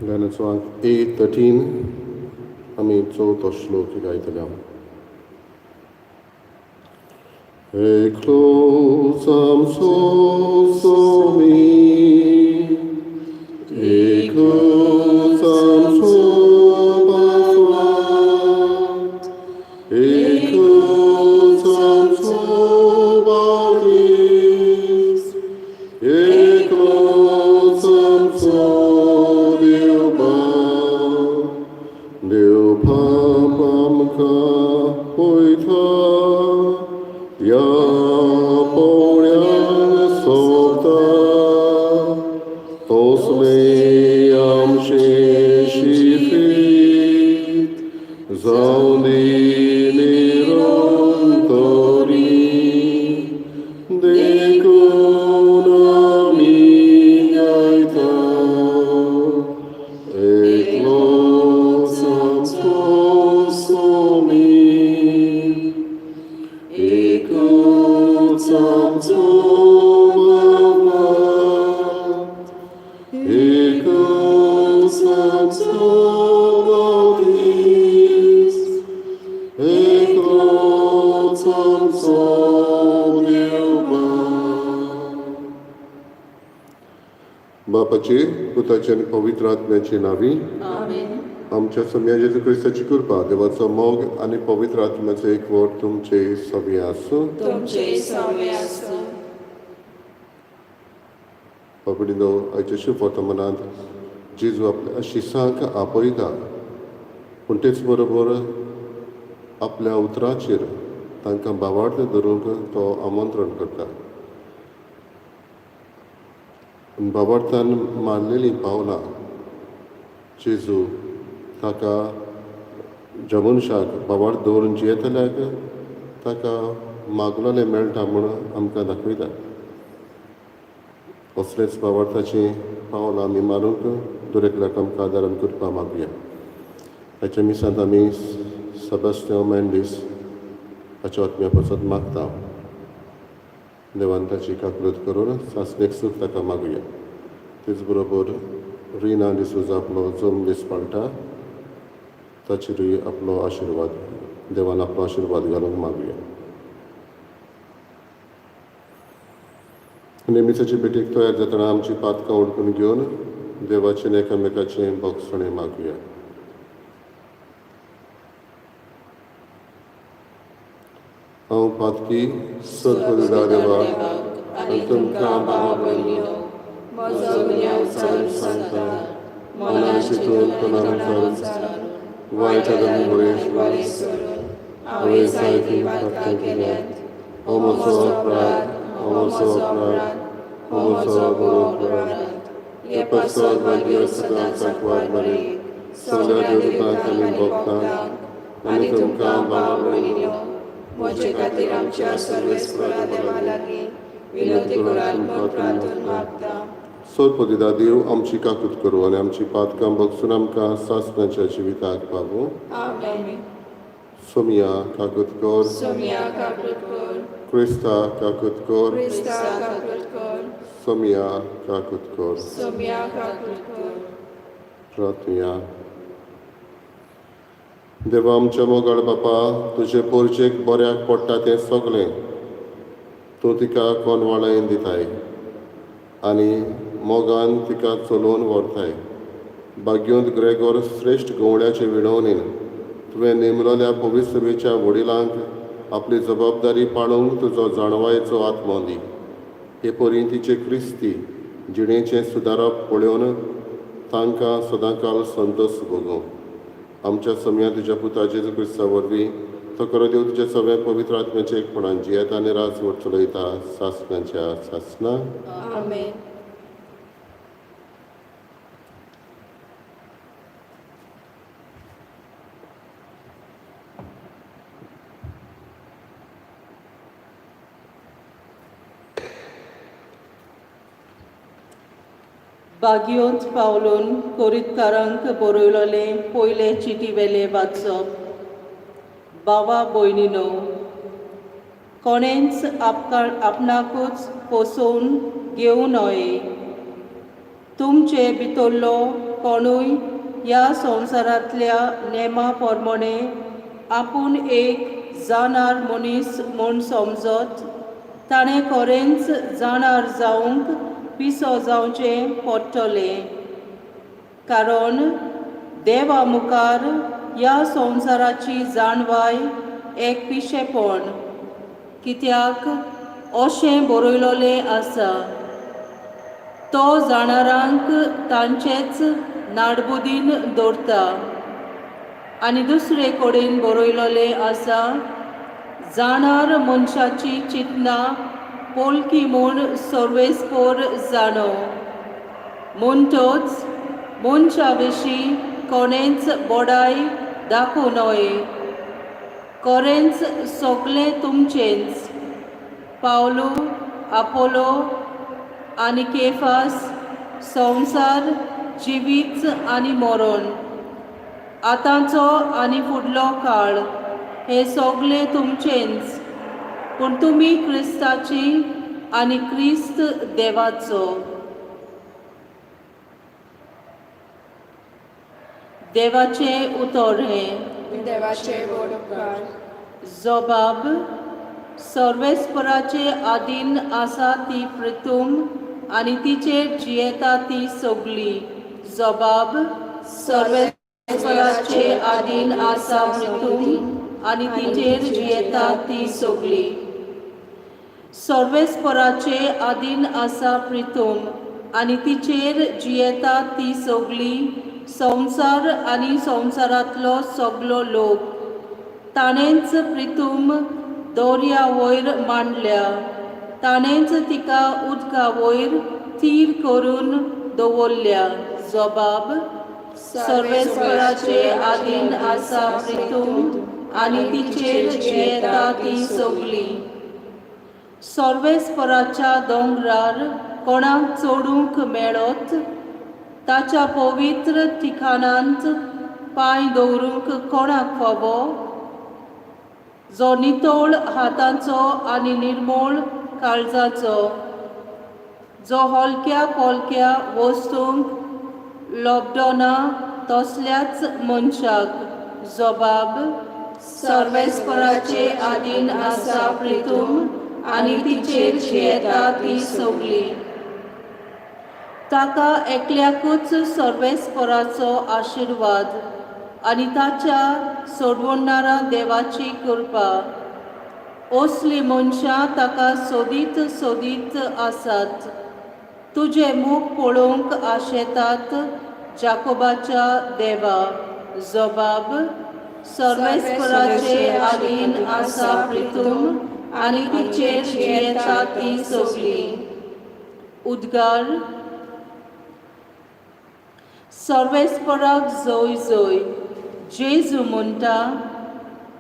गाण्याचो A13 आमी चवथो श्लोक गायतले हांव. Eclosam somi, eclosam sobaflat, eclosam sobalis, eclosam sodiuba, Deupam ka poita, ya poryang sota, tosmeyam sheshifit, zaundi nirantori, dekunami gaita, eklosam somi, eclosam sobavat, eclosam sobalis, eclosam sodiuba. बापाचे पुताचे आणि पवित्र आत्म्याचे नावी आमच्या सम्या जेजू क्रिस्ताची कृपा देवाचो मोग आणि पवित्र आत्म्याचो एकवट तुमचे सगळे आसूं. पकडीनो आयच्या शुभ वर्तमानांत जेजू आपल्या शिसांक आपयता पूण तेच बरोबर आपल्या उतराचेर तांकां बावार्थ धरूंक तो आमंत्रण करता. बाबार्थान मारलेलीं पावलां जेजू ताका ज्या मनशाक बाबार्थ दवरून जियेतल्याक ताका मागलोलें मेळटा म्हूण आमकां दाखयता. असलेच बाबार्थाचीं पावलां आमी मारूंक दुरेकल्याक आमकां आदारान करपा मागुया. आयच्या मिसांत आमी सेबास्टियन मेंडीस हाच्या आत्म्या पासत मागता. देवान ताची काकूलत करून सासणेक सूख ताका मागुया. तेच बरोबर रिना डिसूजा आपलो जोम दिसपाळटा ताचेरूय आपलो आशिर्वाद देवान आपलो आशिर्वाद घालूंक मागुया. नेमिसाची भेटीक तयार जातना आमची पातकां ओडकून घेवन देवाचें एकामेकाचें भोगसणें मागुया. हांव पातकी सदपदिदा देवाक आनी तुमकां भावा भयणीयो म्हजो गुन्यांव सांगता. मनान चिंतून तोंडान विचारून वायट आनी बरें सोडून हांवें जायतीं पातकां केल्यांत. हो म्हजो अपराध, हो म्हजो बरो अपराध. हे पासत मागीर सदांच आंकवार बरें सगळ्या देवतांक आनी भक्तांक आनी तुमकां भावा भयणीयो म्हजे खातीर आमच्या सर्वेस्परा देवा लागीं विनंती करात म्हूण प्रार्थना मागता. सदपदिदा देव आमची काकूत करूं आनी आमची पातकां भोगसून आमकां सासणाच्या जिविताक पावूं. सोमिया काकूत कर, क्रिस्ता काकूत कर, सोमिया काकूत कर. प्रार्थया. देवा आमच्या मोगाळ बापा तुजे पोरचेक बऱ्याक पडटा तें सगळें तूं तिका कोनवाळेन दिताय आनी मोगान तिका चलोवन व्हरताय. भाग्योंत ग्रेगोर श्रेश्ठ गवळ्याचे विणवणेन तुवें नेमलेल्या पवित्र सभेच्या वडिलांक आपली जबाबदारी पाळूंक तुजो जाणवायेचो आत्मो दी. हे परी तिचे क्रिस्ती जिणेचें सुदारप पळोवन तांकां सदांकाल संतोश भोगूं. आमच्या सम्या तुज्या पुता जेजू क्रिस्ता वरवीं तो करो देव तुजे सगळें पवित्र आत्म्याचे एकपणान जियेता आनी राजवट चलयता सासणाच्या सासणा. बागयोंत पावलून कोरीतकारांक बरयलोले पयले चिटी वेले वाचप. बावा भयणीनो, कोणेंच आपणाकूच पोसोवन घेवं नये. तुमचे भितरलो कोणूय ह्या संवसारांतल्या नेमा प्रमाणे आपूण एक जाणार मनीस म्हूण समजत ताणें खरेंच जाणार जावंक पिसो जावचें पडटलें. कारण देवा मुखार ह्या संवसाराची जाणवाय एक पिशेपण, कित्याक अशें बरयलोलें आसा, तो जाणारांक तांचेच नाडबुदीन दवरता. आनी दुसरे कडेन बरयलोलें आसा, जाणार मनशाची चिंतना पोलकी म्हूण सर्वेस्पर जाणो. म्हणटच मनशा विशीं कोणेंच बोडाय दाखोव नये. खरेंच सगळें तुमचेंच. पावलो, आपोलो आनी केफास, संवसार, जिवीत आनी मरण, आतांचो आनी फुडलो काळ, हे सगळें तुमचेंच. पूण तुमी क्रिस्ताची आनी क्रिस्त देवाचो. देवाचें उतर हें. देवाचे उपकार. जबाब. सर्वेस्पराचे आदीन आसा ती पृथूम आनी तिचेर जियेता ती सगळी. जबाब. सर्वेस्पराचे आदीन आसा पृथूम आनी तिचेर जियेता ती सगळी. सर्वेस्पराचे आदीन आसा पृथूम आनी तिचेर जियेता ती सगळी संवसार आनी संवसारांतलो सगळो लोक. ताणेंच पृथूम दर्या वयर मांडल्या. ताणेंच तिका उदका वयर थीर करून दवरल्या. जबाब. सर्वेस्पराचे आदीन आसा पृथूम आनी तिचेर जियेता ती सगळी. सर्वेस्पराच्या दोंगरार कोणाक चडूंक मेळत, ताच्या पवित्र ठिकाणांत पांय दवरूंक कोणाक फावो, जो नितळ हातांचो आनी निर्मळ काळजाचो, जो हलक्या पोलक्या वस्तूंक लोबडना तसल्याच मनशाक. जबाब. सर्वेस्पराचे आदीन आसा पृथूम आनी तिचेर जियेता ती सगळी. ताका एकल्याकूच सर्वेस्पराचो आशिर्वाद आनी ताच्या सोडवणारा देवाची कृपा. असली मनशां ताका सोदीत सोदीत आसात. तुजे मूख पळोवंक आशेतात जाकोबाच्या देवा. जबाब. सर्वेस्पराचे आदीन आसा पृथूम आनी तिचेर जियेता ती सगळी. उद्गार. सर्वेस्पराक जय जय. जेजू म्हणटा,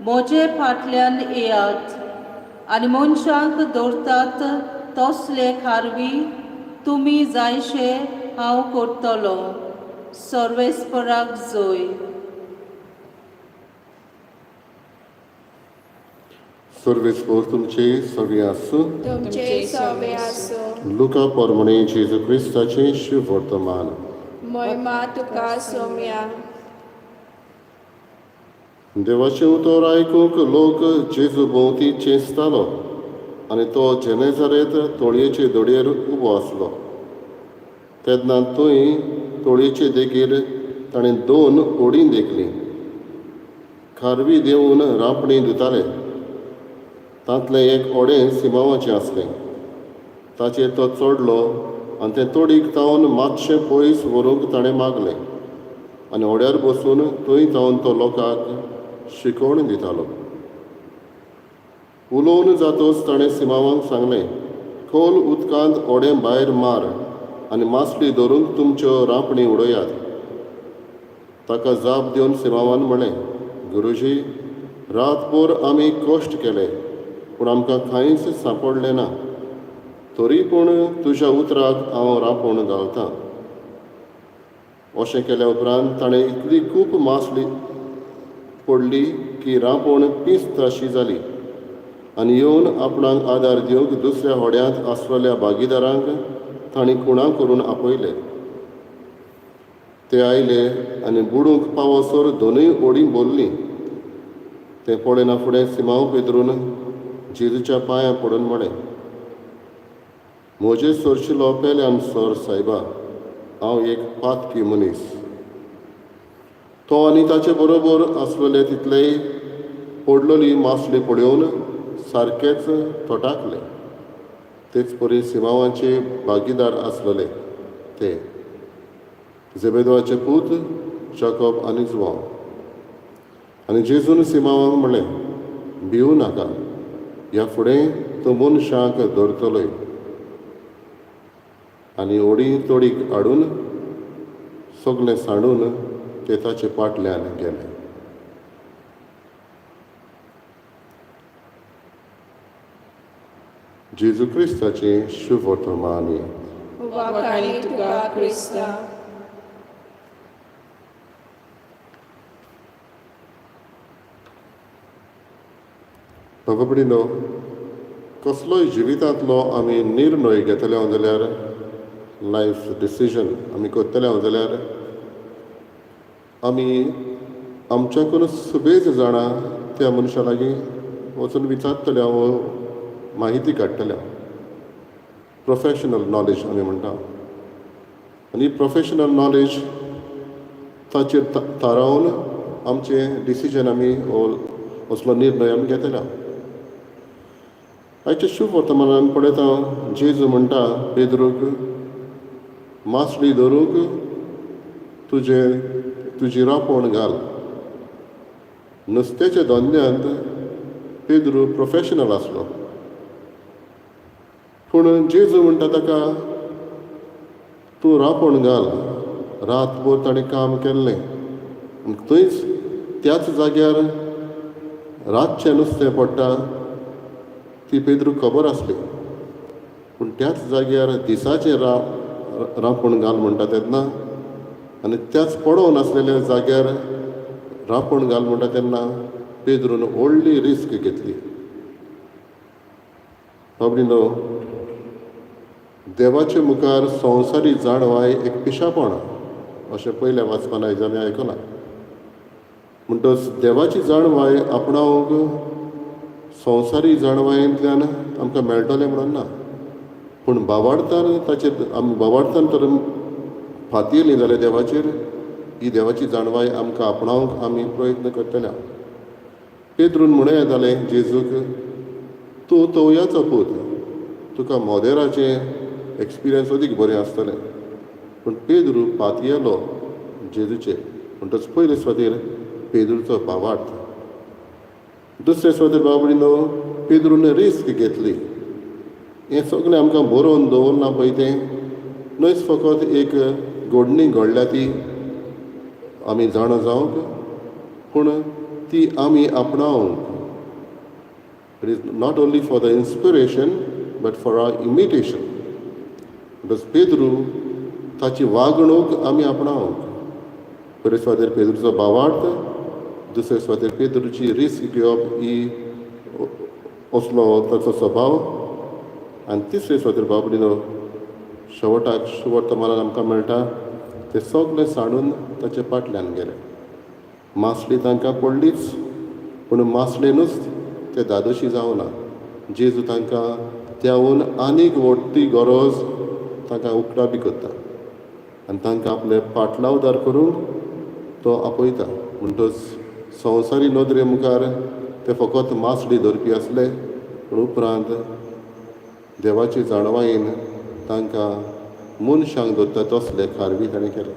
म्हजे फाटल्यान येयात आनी मनशांक दवरतात तसले खारवी तुमी जायशे हांव करतलो. सर्वेस्पराक जय. सर्वेस्पर तुमचे सगळे आसूं. तुमचे सवे आसूं. लुका प्रमाणे जेजू क्रिस्ताचे शुभ वर्तमान. महिमा तुका सोम्या. देवाचें उतर आयकूंक लोक जेजू भोंवती चेंचतालो आनी तो जेनेझारेत तळयेचे दडयेर उबो आसलो. तेन्ना थंय तळयेचे देगेर ताणें 2 ओडीं देखलीं. खारवी देंवून रांपणी दिताले. तांतलें एक ओडें सिमावाचें आसलें. ताचेर तो चडलो आनी तें तोडीक तावन मातशें पयस व्हरूंक ताणें मागलें आनी ओड्यार बसून थंय तावन तो लोकांक शिकवण दितालो. उलोवन जातच ताणें सिमावांक सांगलें, खोल उदकांत ओडें भायर मार आनी मासली धरून तुमच्यो रांपणी उडयात. ताका जाप दिवन सिमावान म्हणलें, गुरुजी, रातभर आमी कश्ट केले पूण आमकां कांयच सांपडलें ना. तरी पूण तुज्या उतराक हांव रांपोण घालतां. अशें केल्या उपरांत ताणें इतली खूब मासली पडली की रांपोण पिस्त अशी जाली आनी येवन आपणाक आदार दिवंक दुसऱ्या होड्यांत आसलेल्या भागीदारांक तांणी कुणां करून आपयले. ते आयले आनी बुडूंक पावसर दोनूय ओडी बोल्लीं. तें पळयना फुडें सिमांव पेद्रून जेजूच्या पांयां पडून म्हळें, म्हजे सोरशिलो पेल्यान सोर सायबा, हांव एक पातकी मनीस. तो आनी ताचे बरोबर आसलेले तितलेय पडलोली मासली पळोवन सारकेच तोटाकले. तेच परी सिमांवाचे भागीदार आसलेले ते झेबेदाचे पूत जाकोब आनी जुआंव. आनी जेजून सिमांवाक म्हणलें, भिवू नाका, ह्या फुडें तो मनशाक धरतलोय. आनी ओडी तोडीक हाडून सगलें सांडून ते ताचे फाटल्यान गेले. जेजू क्रिस्ताचे शुभ वर्तमानी. वखाणी तुका क्रिस्ता. भगवडीनो, कसलोय जिवितांतलो आमी निर्णय घेतले जाल्यार, लायफ डिसिजन आमी करतले जाल्यार आमी आमच्याकून सुबेज जाणां त्या मनशा लागीं वचून विचारतले, व माहिती काडटले. प्रोफेशनल नॉलेज आमी म्हणटा. आनी प्रोफेशनल नॉलेज ताचेर थारावन आमचें डिसिजन आमी असलो निर्णय आमी घेतले. आयच्या शुभ वर्तमानान पळयता जेजू म्हणटा पेद्रूक, मासली धरूंक तुजी रापण घाल. नुस्त्याच्या धंद्यांत पेद्रू प्रोफेशनल आसलो, पूण जेजू म्हणटा ताका, तूं रापण घाल. रातभर ताणें काम केल्लें, थंयच त्याच जाग्यार रातचें नुस्तें पडटा ती पेद्रूक खबर आसली. पूण त्याच जाग्यार दिसाचें रापण घाल म्हणटा तेन्ना, आनी त्याच पडोवन आसलेल्या जाग्यार रापण घाल म्हणटा तेन्ना पेद्रून व्हडली रिस्क घेतली. बाबडीनो, देवाचे मुखार संवसारी जाणवाय एक पिशापण अशें पयल्या वाचपान आमी आयकलां. म्हणटच देवाची जाणवाय आपणावंक संवसारी जाणवायेंतल्यान आमकां मेळटलें म्हणून ना, पूण भावार्थान आमी भावार्थान तर फाती येयली जाल्यार देवाचेर ही देवाची जाणवाय आमकां आपणावंक आमी प्रयत्न करतले. पेद्रून म्हणूं येतालें जेजूक, तूं तवयाचो पूत, तुका मोदेराचें एक्सपिरियन्स अदीक बरें आसतलें. पूण पेद्रू फातयेलो जेजूचेर. म्हणटच पयले सुवातेर पेद्रूचो भावार्थ. दुसरे सुवातेर बाबडीनो, पेद्रून रिस्क घेतली. हें सगळें आमकां बरोवन दवरना पळय तें. न्हयच फकत एक घडणी घडल्या ती आमी जाणा जावंक, पूण ती आमी आपणावंक. It is not only for the inspiration but for our imitation. म्हणटच पेद्रू ताची वागणूक आमी आपणावंक. पयले सुवातेर पेद्रूचो भावार्थ, दुसरे सुवातेर पेद्रूची रिस्क घेवप ही असलो ताचो स्वभाव, आनी तिसरे सुवातेर बाबडीनो शेवटाक वर्तमानान आमकां मेळटा ते सगळें सांडून ताचे फाटल्यान गेले. मासली तांकां पडलीच, पूण मासलेनूच ते दादोशी जावना. जेजू तांकां त्याहून आनीक व्हडली गरज तांकां उक्ताबी करता आनी तांकां आपले पाटलावदार करूंक तो आपयता. म्हणटच संवसारी नदरे मुखार ते फकत मासली धरपी आसले, पूण उपरांत देवाची जाणवायेन तांकां मनशांक धरता तसले खारवी ताणें केले.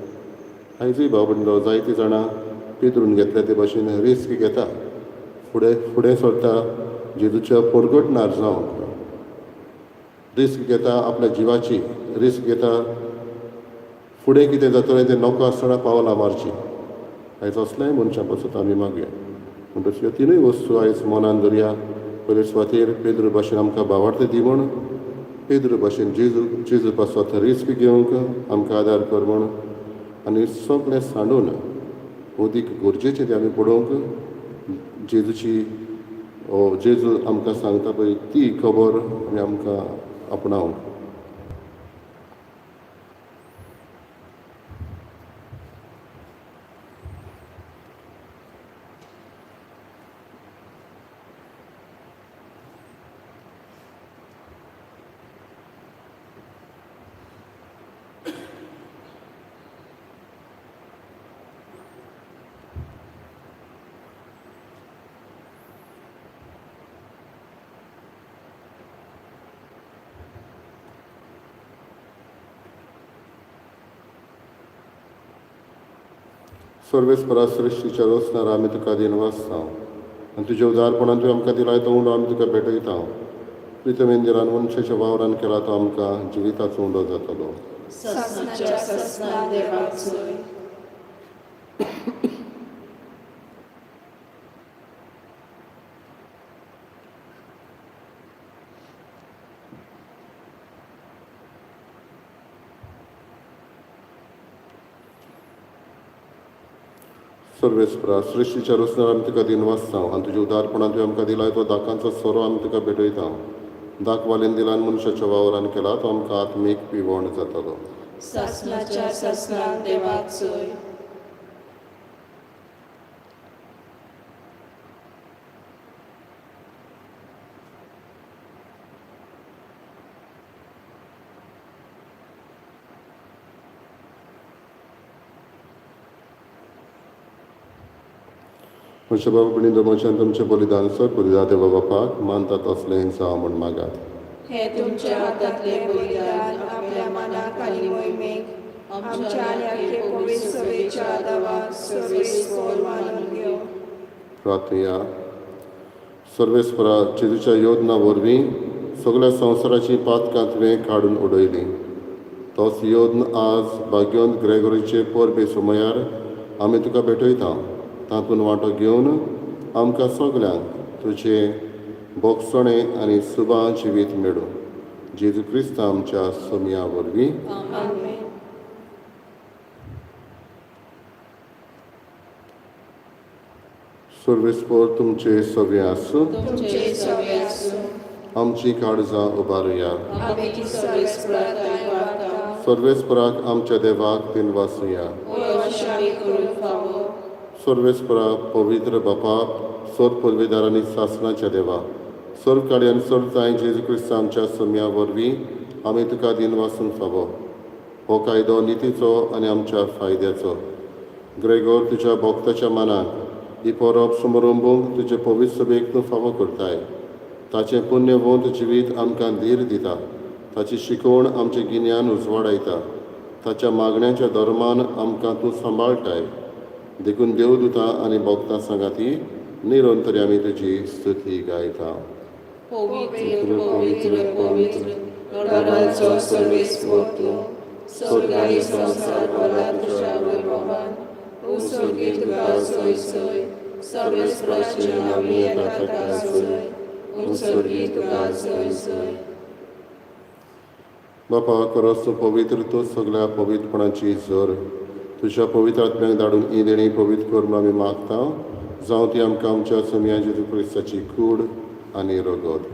आयजूय बाबडीनो जायतीं जाणां पेद्रून घेतल्या ते भाशेन रिस्क घेता, फुडें सरता जेजूच्या परगटणार जावंक. रिस्क घेता आपल्या जिवाची, रिस्क घेता फुडें कितें जातलें तें नोको आसतना पावलां मारची. आयज असल्याय मनशां पासून आमी मागया. म्हणटच ह्यो तिनूय वस्तू आयज मनान धरया. पयले सुवातेर पेद्रू भाशेन आमकां भावार्थ दी म्हण, पेद्रू भाशेन जेजू पासत रिस्क घेवंक आमकां आदार कर म्हण, आनी सगळें सांडून अदीक गरजेचें तें आमी पळोवंक जेजूची जेजू आमकां सांगता पळय ती खबर आमी आमकां आपणावंक. सर्वेस्परा सृश्टीच्या रोसणार आमी तुका दिन वाचता आनी तुज्या उदारपणान तुवें आमकां दिलाय तो उंडो आमी तुका भेटयता प्रितमेंदिरान मनशाच्या वावरान केला तो आमकां जिविताचो उंडो जातलो ससनाच्या ससना देवाक सोय सर्वेस्परा सृश्टीच्या रोसणार आमी तुका दिन वाचता आनी तुज्या उदारपणान तुवें आमकां दिलाय तो दाकांचो सोरो आमी तुका भेटयता दाक वालेन दिलान मनशाच्या वावरान केला तो आमकां आत्मीक पिवण जातलो ससनाच्या ससना देवाक सोय म्हज्या बाबा भणी दोमोच्यान तुमचें बलिदान सर बलिदा देवा बापाक मानतात असलें जावं म्हण मागात हे तुमच्या हातांतले बलिदान आपल्या मनाक आनी मोहिमेक आमच्या आनी आख्खे पवित्र सभेच्या आदाराक सर्वेस्पर मानून घेव प्रार्थया सर्वेस्परा जेजूच्या योजना वरवीं सगळ्या संवसाराची पातकां तुवें काडून उडयली तोच योद्न आज भाग्योंत ग्रेगोरीचे परबे सुमयार आमी तुका भेटयता तातूंत वांटो घेवन आमकां सगल्यांक तुजें बोगसणें आनी सुबां जिवीत मेळूं जेजू क्रिस्त आमच्या सोमया वरवीं आमेन सर्वेस्पर तुमचे सवे आसूं तुमचे सवे आसूं आमची काळजां उबारुया आमी ती सर्वेस्पराक वागता सर्वेस्पराक आमच्या देवाक तीन वासुया आमी करूंक फावो सर्वेस्परा पवित्र बापा सोर पदवीदारांनी सासणाच्या देवा सोर काडी आनी सोर जाय जेजू क्रिस्त आमच्या सोम्या वरवीं आमी तुका दिन वासून फावो हो कायदो नितीचो आनी आमच्या फायद्याचो ग्रेगोर तुज्या भोगताच्या मनाक ही परब समारंभूंक तुजे पवित्र सभेक तूं फावो करताय ताचें पुण्यवंत जिवीत आमकां धीर दिता ताची शिकवण आमचें गिन्यान उजवाडायता ताच्या मागण्याच्या धर्मान आमकां तूं सांबाळटाय देखून देवदूता आनी भोगतां सांगाती निरंतरी आमी तुजी स्तुती गायता पवित्र पवित्र पवित्र लॉर्डाचो सर्वेस्पर तूं स्वर्ग आनी संवसार भला तुज्या वैभवान उत्सर्गीत तुका सोय सोय सर्वेस्पराची नावी येता ताका सोय उत्सर्गीत तुका सोय सोय बापा खरोच तूं पवित्र तूं सगळ्या पवित्रपणाची जर तुज्या पवित्र आत्म्याक धाडून ही देणी पवित्र कर म्हूण आमी मागता जावं ती आमकां आमच्या सोम्या जेजू क्रिस्ताची कूड आनी रगत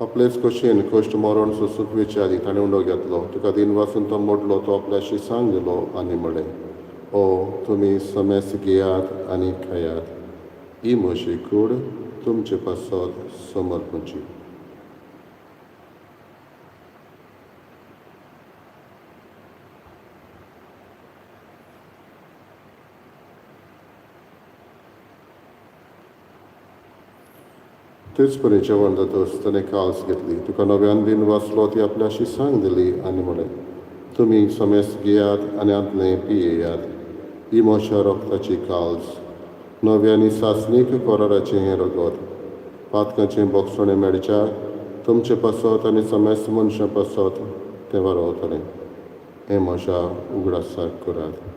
आपलेच खोशेन कश्ट मरण सुसुकवेचे आदी ताणें उंडो घेतलो तुका दिन वाचून तो मोडलो तो आपल्याशी सांगलो आनी म्हळें ओ तुमी समेस घेयात आनी खायात ही म्हशी कूड तुमचे पासत समर्पणची तेच परी जेवण जातच ताणें काल्स घेतली तुका नव्यान बीन वाचलो ती आपल्याशी सांग दिली आनी म्हळें तुमी समेस घेयात आनी आदलें पियेयात ही म्हज्या रक्ताची काल्स नव्यांनी सासणीक कोराराचें हें रगत पातकांचें बोगसणें मेळच्याक तुमचें पासत आनी समेस्त मनशां पासत तें वारोवतलें हें म्हज्या उगडासाक करात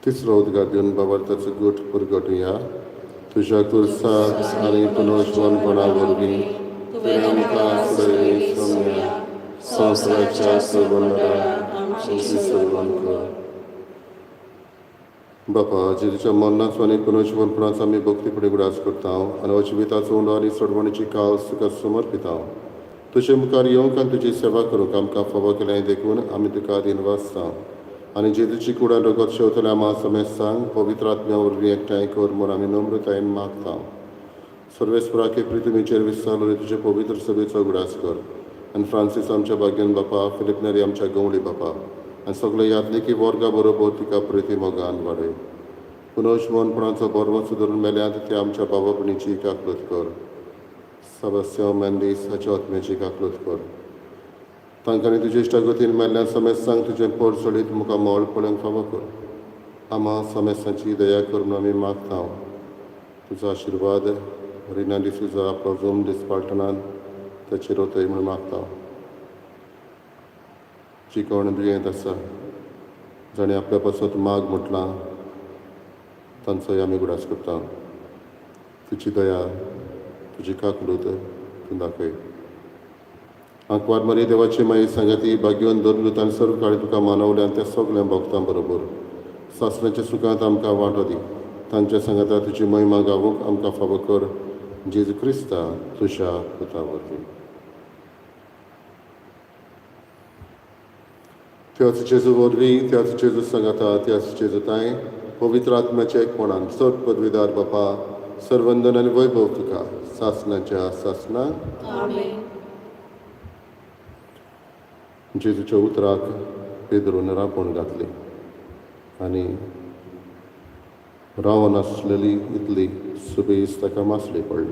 तिसरो उदगार दिवन बाबार्ताचो गूट पुरगटुया तुज्या कुर्साक आनी पुनर्जवणपणा वरवीं तुवें आमकां सोडयली सोम्या संवसाराच्या सर्वंडाक आमची सर्वण कर बापा जेजूच्या मरणाचो आनी पुनर्जवणपणाचो आमी भक्तीपणे उडास करता आनी हो जिविताचो उंडो आनी सोडवणीची काल्स तुका समर्पिता तुजे मुखार येवंक आनी तुजी सेवा करूंक आमकां फावो केलें देखून आमी तुका दिन वाचता आनी जेजूची कुडान रगत शेवतल्या मा समेस्तांक पवित्र आत्म्या वरवीं एकठांय कर म्हूण आमी नम्रतायेन मागता सर्वेस्पराके प्रितमेचेर विस्तारलेले तुजे पवित्र सभेचो उगडास कर आनी फ्रांसीस आमच्या भाग्यन बापा फिलिप नेरी आमच्या गवळी बापा आनी सगळे यात्रिकी वर्गा बरोबर तिका प्रिती मोगान वाडय पुनश्मोनपणाचो बर्म सुदारून मेल्यांत ते आमच्या बाबा भयणीची काकलूत कर सबस्या मेंदीस हाच्या आत्म्याची काकलूत कर तांकांनी तुजे इश्टागतीन मेल्ल्या समेस्तांक तुजें पोट सोडीत मुखार मोळ पळोवंक फावो कर आमा समेस्तांची दया करून आमी मागता तुजो आशिर्वाद रिना डिसूजा आपलो जोम दिसपालटनान ताचेर वतय म्हूण मागता जी कोण दुयेंत आसा जाणें आपल्या पासत माग म्हटलां तांचोय आमी उगडास करता तुजी दया तुजी काकलूत तूं दाखय आंकवार मरी देवाची माई सांगाती भाग्यवन दोन सर्व काळी तुका मानवल्यान त्या सगळ्या भक्तां बरोबर सासऱ्याच्या सुखांत आमकां वांटो दी तांच्या सांगाता तुजी महिमा गावूंक आमकां फावो कर जेजू क्रिस्ता तुज्या पुता वरवीं त्याच जेजू वरवीं त्याच जेजू सांगाता त्याच जेजू ताय पवित्र आत्म्याच्या एकपणान चड पदवीदार बापा सर्वंदन आनी वैभव तुका सासणाच्या सासणाक आमेन. जेजूच्या उतराक पेदरून रांपोण घातली आनी रावून आसलेली इतली सुबेज ताका मासली पडली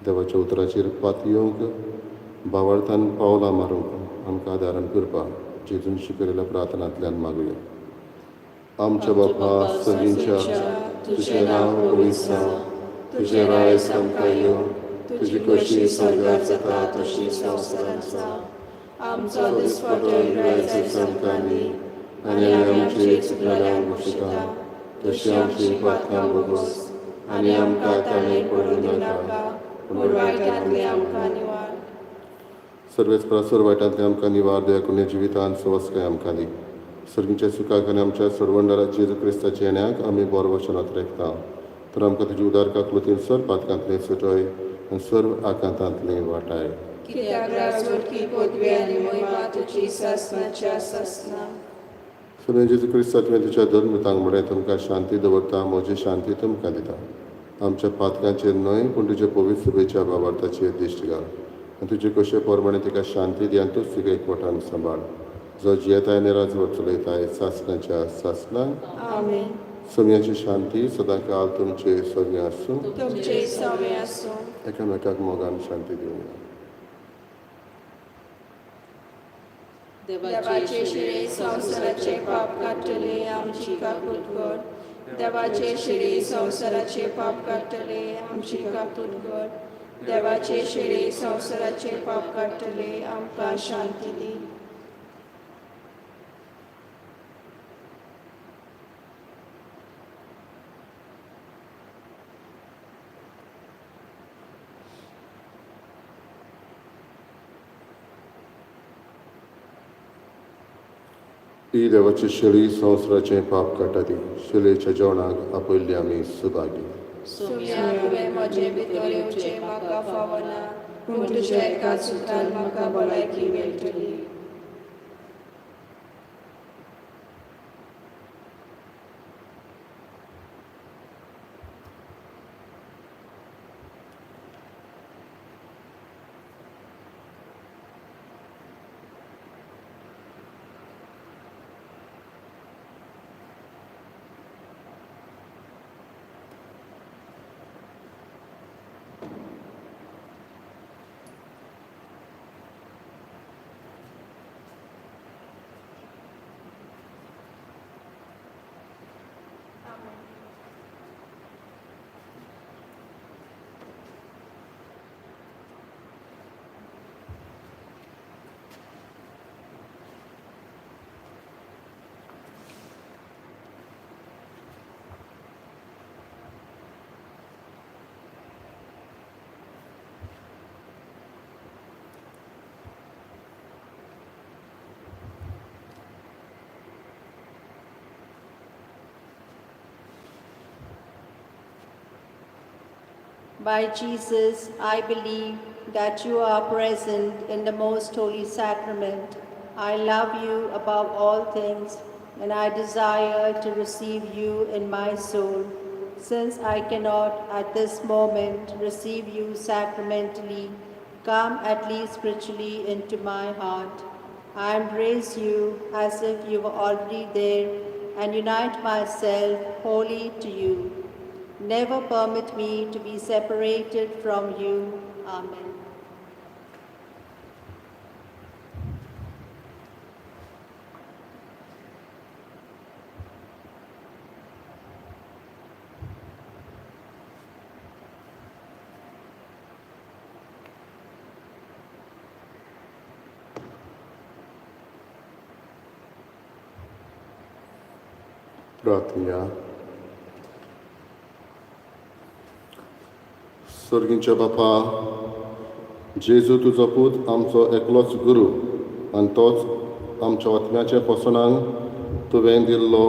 देवाच्या उतराचेर पात येवंक भावार्थान पावलां मारूंक आमकां आदारण करपाक जेजून शिकयलेल्या प्रार्थनांतल्यान मागुया आमच्या बापा सगळींच्या तुजें नांव पवित्र जावं तुजें रायज आमकां येवं तुजी कशी स्वर्गार जाता तशी संवसारांत जावं आमचो दिसपट्टो रायज आमकां दी आनी आमची चुकलेल्यांक बक्षिता तशी आमची पातकां बोगोस आनी आमकां ताणें पडूं नाका पूण वायटांतले आमकां निवार सर्वेच प्रसर वायटांतले आमकां निवार दया करून जिवितांत सवस्काय आमकां दी सर्गीच्या सुखाक आनी आमच्या सोडवंडारा जेजू क्रिस्ताच्या येण्याक आमी बरो वचनांत रेखता तर आमकां तुजी उदार काकलुतीन सर पातकांतले सुटय आनी सर्व आकांतांतले वाटाय कित्याक राजवटकी पदवी आनी महिमा तुजी सासणाच्या सासना सगळे जेजू क्रिस्तात्वे तुज्या धर्मितांक म्हळ्यार तुमकां शांती दवरता म्हजी शांती तुमकां दिता आमच्या पातकांचेर न्हय पूण तुजे पवित्र सभेच्या भावार्थाचेर दिश्ट घाल आनी तुजे कशे प्रमाणे तिका शांती दी आनी तूच तिका एकवटान सांबाळ जो जियेताय आनी राजवट चलयताय सासणाच्या सासणाक आमेन. सगळ्यांची शांती सदां काल तुमचे सगळे आसूं तुमचे सवे आसूं एकामेकाक मोगान शांती दिवया देवाचे शिरे संवसाराचे पाप काडटले आमची काकूट कर देवाचे शिरे संवसाराचे पाप काडटले आमची काकूट कर देवाचे शिरे संवसाराचे पाप काडटले आमकां शांती दी ही देवाची शेळी संवसाराचें पाप काडटा ती शेळयेच्या जेवणाक आपयल्ली आमी सुभागी सुम्या तुवें म्हजे भितर येवचें म्हाका फावना पूण तुज्या एकाच उतरान म्हाका भलायकी मेळटली By Jesus, I believe that you are present in the most holy sacrament. I love you above all things, and I desire to receive you in my soul. Since I cannot at this moment receive you sacramentally, come at least spiritually into my heart. I embrace you as if you were already there and unite myself wholly to you. Never permit me to be separated from you. Amen. प्रार्थना. सर्गींच्या बापा, जेजू तुजो पूत आमचो एकलोच गुरू आनी तोच आमच्या आत्म्याच्या पोसणांक तुवें दिल्लो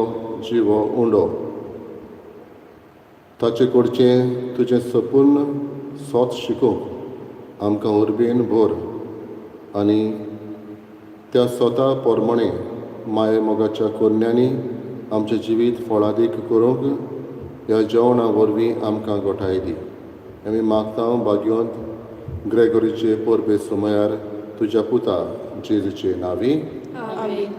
जिवो उंडो. ताचे कडचें तुजें सपूर्ण सोत शिकूंक आमकां उर्बेन भर आनी त्या सोता पोरमणें माये मोगाच्या कोन्यांनी आमचें जिवीत फळादीक करूंक ह्या जेवणा वरवीं आमकां घोटाय दी. आमी मागता भाग्यवंत ग्रेगोरीचे परबे सुमार तुज्या पुता जेजूचे नांवी. आमेन.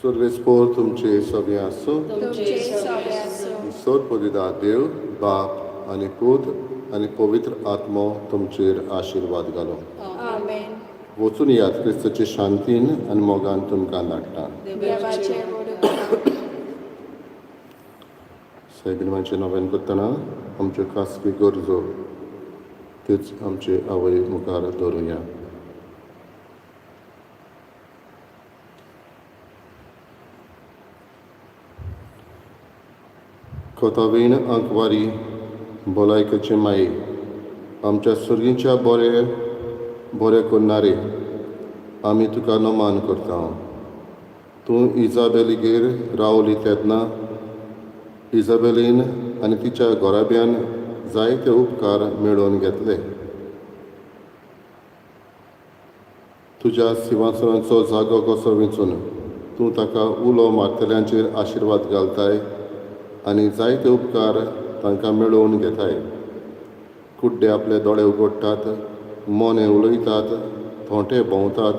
सर्वेस्पोर तुमचे सगळे आसूं. तुमचे सगळे आसूं. ईश्वर पवित्र देव बाप आनी पूत आनी पवित्र आत्मो तुमचेर आशिर्वाद घालो. आमेन. वचून यात क्रिस्ताचे शांतीन आनी मोगान तुमकां धाडटा. देवाचे वडो. सायबिनवांचें नवें करतना आमच्यो खासगी गरजो त्योच आमचे आवय मुखार दवरुया. कोतावीण आंकवारी भलायकेचे माये, आमच्या सर्गींच्या बरे करणारे आमी तुका नमान करता. तूं इजाबेलीगेर रावली तेन्ना इजाबेलीन आनी तिच्या घोराब्यान जायते उपकार मेळोवन घेतले. तुज्या सिंहासनाचो जागो कसो वेंचून तूं ताका उलो मारतल्यांचेर आशिर्वाद घालताय आनी जायते उपकार तांकां मेळोवन घेताय. कुड्डे आपले दोळे उगडटात, मोने उलयतात, थोंटे भोंवतात,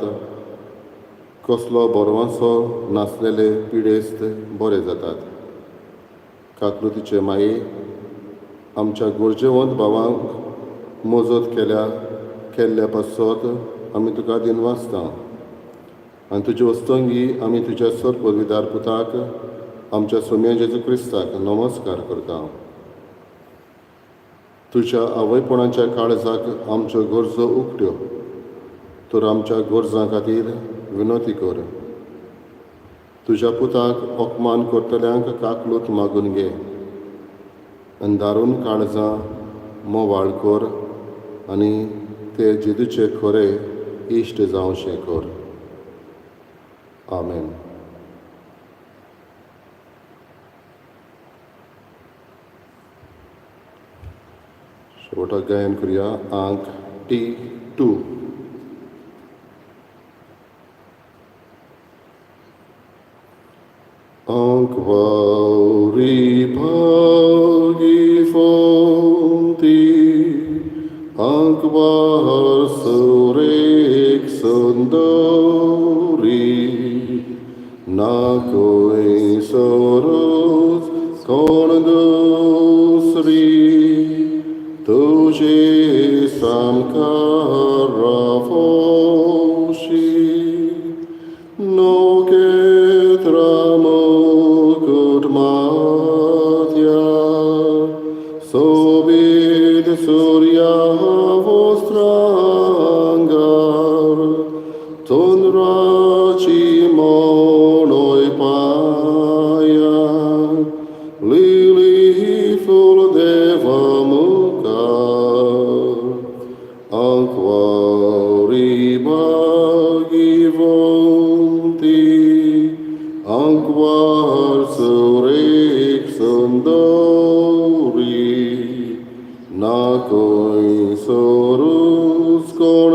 कसलो बोरवांसो नासलेले पिडेस्त बरे जातात. काकृतीचे माये, आमच्या गरजेवंत भावांक मजत केल्ल्या पासत आमी तुका दिनवासता आनी तुजे वस्तुंगी आमी तुज्या सर पदवीदार पुताक आमच्या सोम्या जेजू क्रिस्ताक नमस्कार करता. तुज्या आवयपणाच्या काळजाक आमच्यो गरजो उक्त्यो तर आमच्या गरजां खातीर विनोती कर. तुज्या पुताक अपमान करतल्यांक काकलूत मागून घे आनी दारून काळजां मोवाळ कर आनी ते जेजूचे खरे इश्ट जावचें कर. आमेन. शेवटाक गायन करुया अंक T2. Ankvari bhagi fonti, ankvar surek sundari, na koi soros kon dusri, tujhe samkara foshi, no ketramo Sobit surya vostrangar, tonraci monoi paia, lili ful deva mukar, anquari bagi vonti, anquar surek sundari, na koi sorus kon